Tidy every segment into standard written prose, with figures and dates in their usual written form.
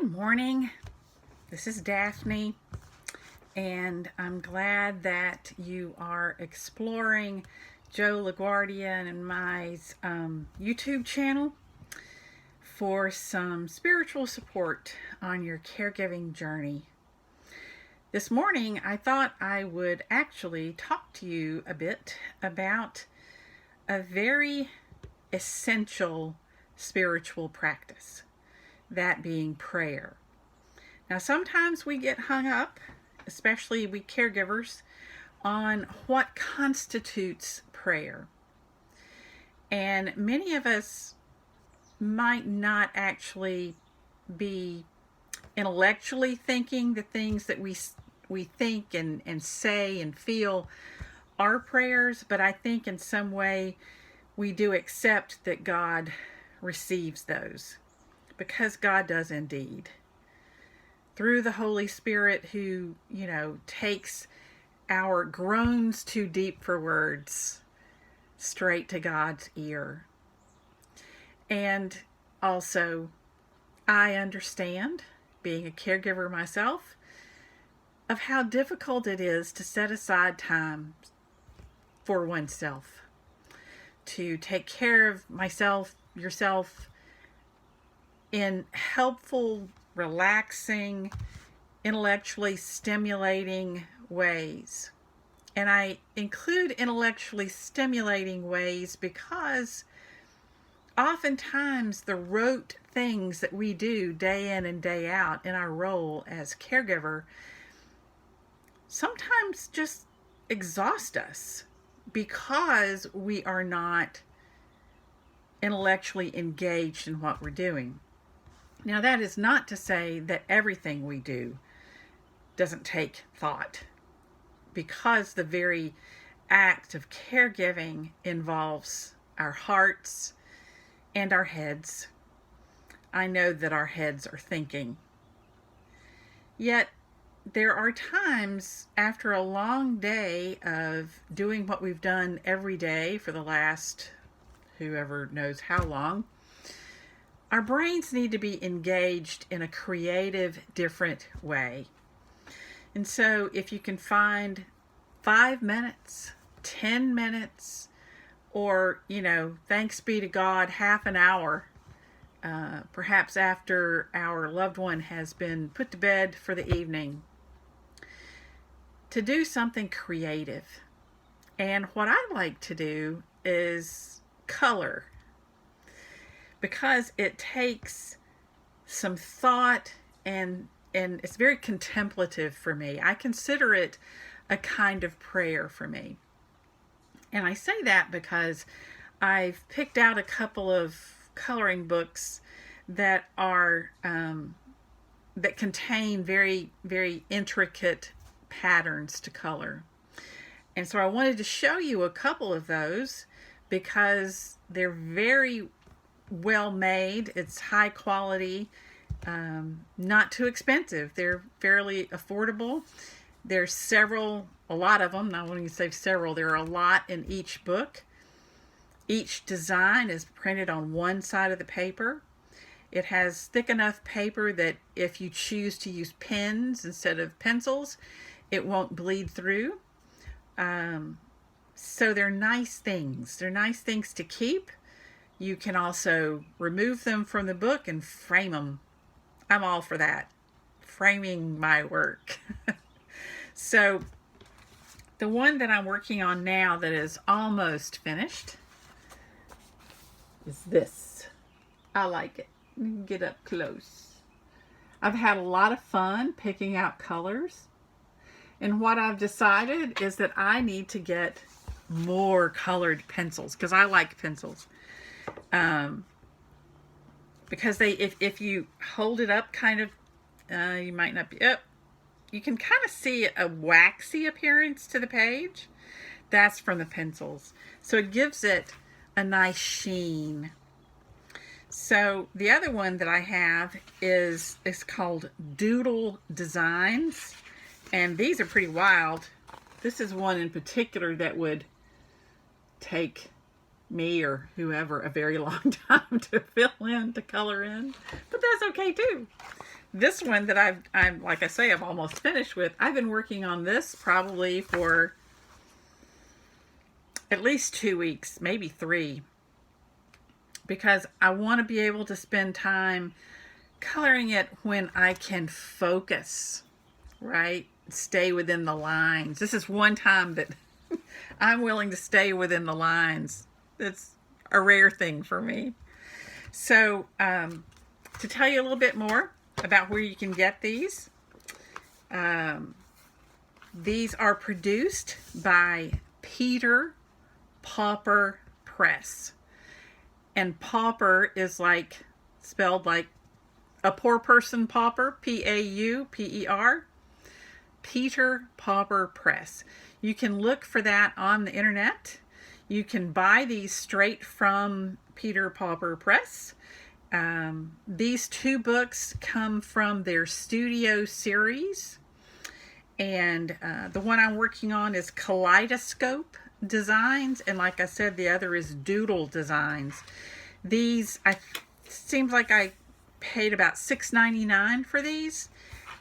Good morning. This is Daphne, and I'm glad that you are exploring Joe LaGuardia and my YouTube channel for some spiritual support on your caregiving journey. This morning, I thought I would actually talk to you a bit about a very essential spiritual practice, that being prayer. Now, sometimes we get hung up, especially we caregivers, on what constitutes prayer. And many of us might not actually be intellectually thinking the things that we think and say and feel are prayers, but I think in some way we do accept that God receives those, because God does indeed. Through the Holy Spirit who, takes our groans too deep for words straight to God's ear. And also, I understand, being a caregiver myself, of how difficult it is to set aside time for oneself, to take care of myself, yourself, in helpful, relaxing, intellectually stimulating ways. And I include intellectually stimulating ways because oftentimes the rote things that we do day in and day out in our role as caregiver sometimes just exhaust us because we are not intellectually engaged in what we're doing. Now, that is not to say that everything we do doesn't take thought, because the very act of caregiving involves our hearts and our heads. I know that our heads are thinking. Yet, there are times after a long day of doing what we've done every day for the last whoever knows how long, our brains need to be engaged in a creative, different way. And so if you can find 5 minutes, 10 minutes, or, thanks be to God, half an hour, perhaps after our loved one has been put to bed for the evening, to do something creative. And what I like to do is color, because it takes some thought and it's very contemplative for me. I consider it a kind of prayer for me. And I say that because I've picked out a couple of coloring books that are that contain very, very intricate patterns to color. And so I wanted to show you a couple of those because they're very well made. It's high quality, not too expensive. They're fairly affordable. There's a lot of them. Not when you say several, there are a lot in each book. Each design is printed on one side of the paper. It has thick enough paper that if you choose to use pens instead of pencils, it won't bleed through. So they're nice things. They're nice things to keep. You can also remove them from the book and frame them. I'm all for that. Framing my work. So the one that I'm working on now that is almost finished is this. I like it. You can get up close. I've had a lot of fun picking out colors. And what I've decided is that I need to get more colored pencils, because I like pencils. Because if you hold it up kind of, you might not be up. You can kind of see a waxy appearance to the page. That's from the pencils. So it gives it a nice sheen. So the other one that I have is called Doodle Designs. And these are pretty wild. This is one in particular that would take me or whoever a very long time to fill in, to color in. But that's okay too. this one that I'm like I say, I've almost finished with. I've been working on this probably for at least 2 weeks, maybe 3, because I want to be able to spend time coloring it when I can focus, right? Stay within the lines. This is one time that I'm willing to stay within the lines. It's a rare thing for me. So, to tell you a little bit more about where you can get these are produced by Peter Pauper Press. And pauper is like spelled like a poor person pauper, Pauper. Peter Pauper Press. You can look for that on the internet. You can buy these straight from Peter Pauper Press. These 2 books come from their studio series. And the one I'm working on is Kaleidoscope Designs. And like I said, the other is Doodle Designs. These, seems like I paid about $6.99 for these.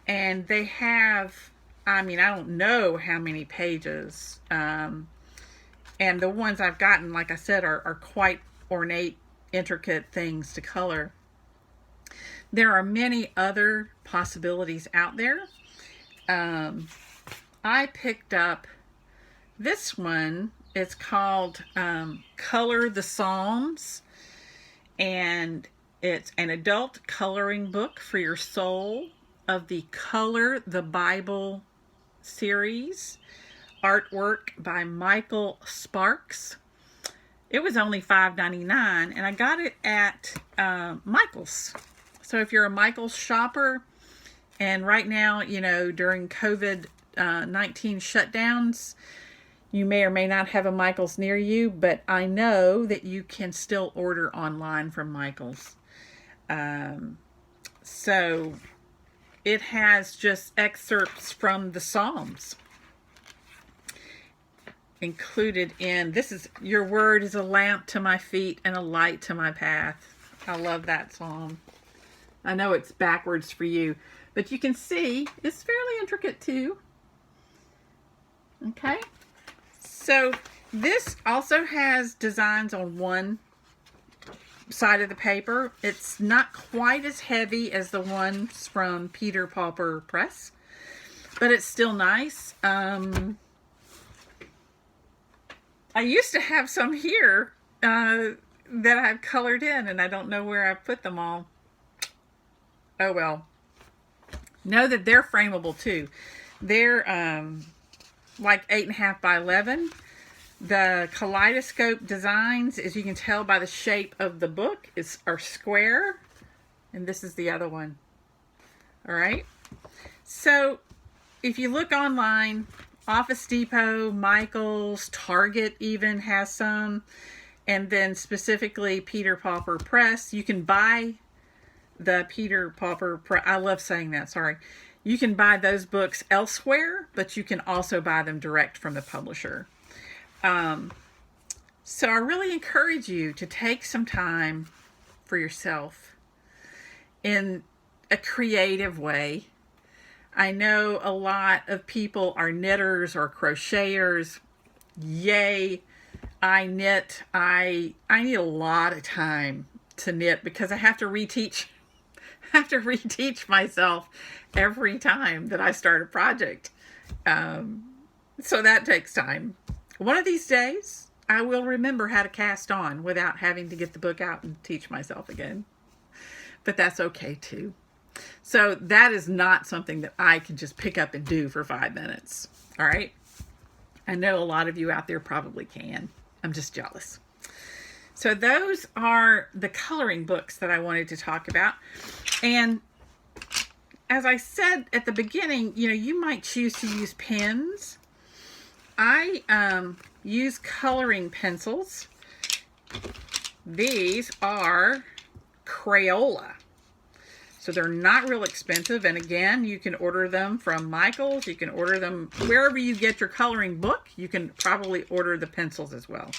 And they have, I don't know how many pages. And the ones I've gotten, like I said, are quite ornate, intricate things to color. There are many other possibilities out there. I picked up this one. It's called Color the Psalms, and it's an adult coloring book for your soul of the Color the Bible series. Artwork by Michael Sparks. It was only $5.99, and I got it at Michael's. So if you're a Michael's shopper, and right now, during COVID-19 shutdowns, you may or may not have a Michael's near you, but I know that you can still order online from Michael's. So it has just excerpts from the Psalms included in. This is, your word is a lamp to my feet and a light to my path. I love that psalm. I know it's backwards for you, but you can see it's fairly intricate too. Okay. So this also has designs on one side of the paper. It's not quite as heavy as the ones from Peter Pauper Press, but it's still nice. I used to have some here that I've colored in, and I don't know where I've put them all. Oh well. Know that they're frameable too. They're like 8.5 by 11. The Kaleidoscope Designs, as you can tell by the shape of the book, are square, and this is the other one. All right. So if you look online, Office Depot, Michael's, Target even has some, and then specifically Peter Pauper Press. You can buy the Peter Pauper Press. I love saying that, sorry. You can buy those books elsewhere, but you can also buy them direct from the publisher. So I really encourage you to take some time for yourself in a creative way. I know a lot of people are knitters or crocheters. Yay, I knit. I need a lot of time to knit because I have to reteach myself every time that I start a project. So that takes time. One of these days, I will remember how to cast on without having to get the book out and teach myself again. But that's okay too. So that is not something that I can just pick up and do for 5 minutes. All right. I know a lot of you out there probably can. I'm just jealous. So those are the coloring books that I wanted to talk about. And as I said at the beginning, you might choose to use pens. I use coloring pencils. These are Crayola. So they're not real expensive. And again, you can order them from Michael's. You can order them wherever you get your coloring book. You can probably order the pencils as well.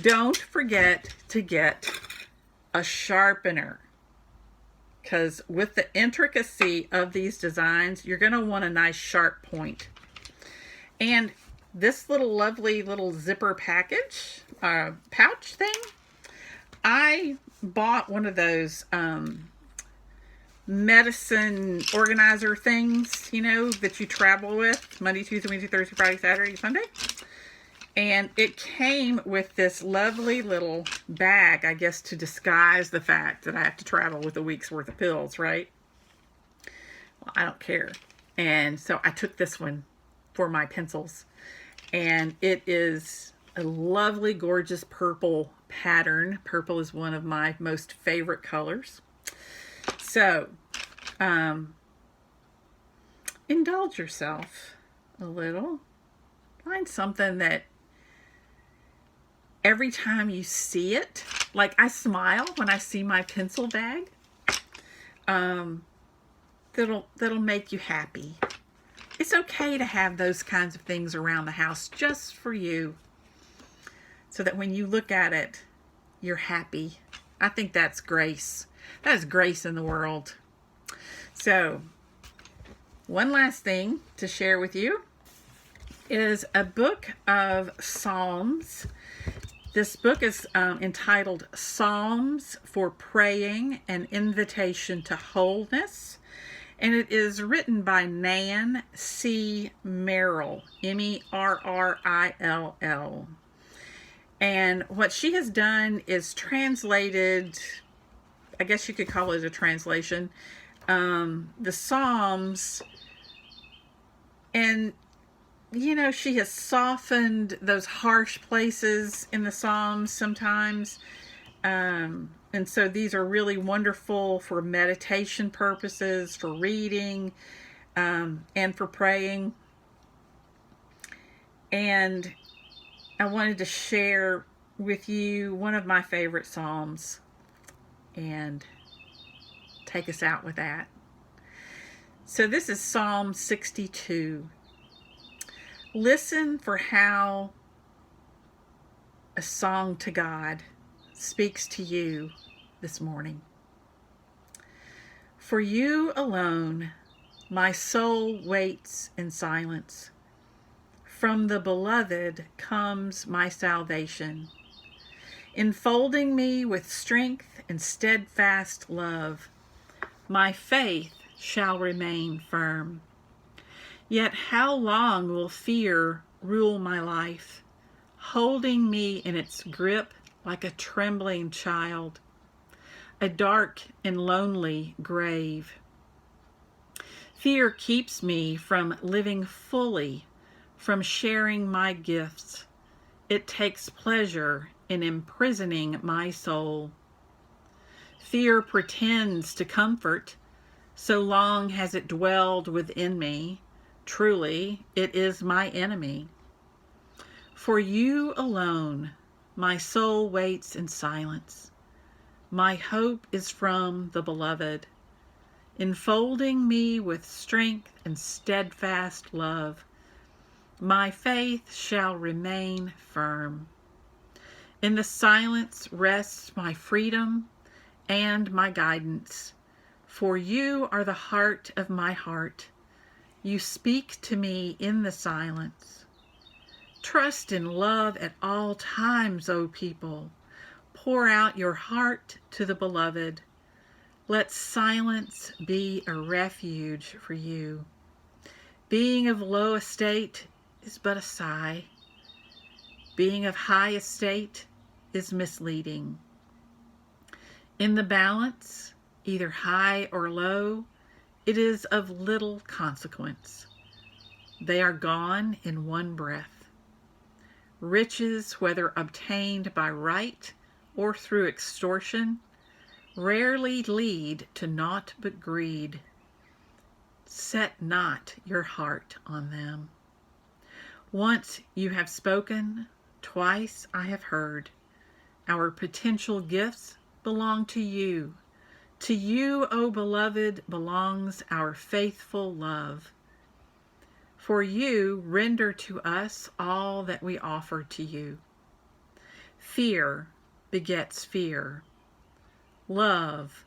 Don't forget to get a sharpener. because with the intricacy of these designs, you're going to want a nice sharp point. And this little lovely little zipper package, pouch thing, I bought one of those medicine organizer things, you know, that you travel with Monday, Tuesday, Wednesday, Thursday, Friday, Saturday, Sunday. And it came with this lovely little bag, I guess, to disguise the fact that I have to travel with a week's worth of pills, right? Well, I don't care. And so I took this one for my pencils. And it is a lovely, gorgeous purple pattern. Purple is one of my most favorite colors. So, indulge yourself a little. Find something that every time you see it, like I smile when I see my pencil bag, that'll make you happy. It's okay to have those kinds of things around the house just for you, so that when you look at it, you're happy. I think that's grace. That is grace in the world. So, one last thing to share with you is a book of Psalms. This book is entitled Psalms for Praying, an Invitation to Wholeness. And it is written by Nan C. Merrill, Merrill. And what she has done is translated, I guess you could call it a translation, the Psalms. And, you know, she has softened those harsh places in the Psalms sometimes. And so these are really wonderful for meditation purposes, for reading, and for praying. And I wanted to share with you one of my favorite Psalms and take us out with that. So this is Psalm 62. Listen for how a song to God speaks to you this morning. For you alone, my soul waits in silence. From the beloved comes my salvation, enfolding me with strength and steadfast love. My faith shall remain firm. Yet how long will fear rule my life, holding me in its grip like a trembling child, a dark and lonely grave? Fear keeps me from living fully, from sharing my gifts. It takes pleasure in imprisoning my soul. Fear pretends to comfort, so long has it dwelled within me. Truly, it is my enemy. For you alone, my soul waits in silence. My hope is from the beloved, enfolding me with strength and steadfast love. My faith shall remain firm. In the silence rests my freedom and my guidance. For you are the heart of my heart. You speak to me in the silence. Trust in love at all times, O people. Pour out your heart to the beloved. Let silence be a refuge for you. Being of low estate is but a sigh. Being of high estate is misleading. In the balance, either high or low, it is of little consequence. They are gone in one breath. Riches, whether obtained by right or through extortion, rarely lead to naught but greed. Set not your heart on them. Once you have spoken, twice I have heard. Our potential gifts belong to you. To you, O beloved, belongs our faithful love. For you render to us all that we offer to you. Fear begets fear. Love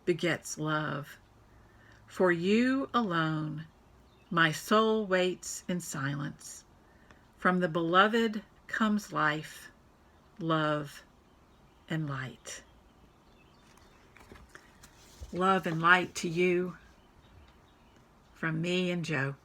begets love. For you alone my soul waits in silence. From the beloved comes life, love, and light. Love and light to you from me and Joe.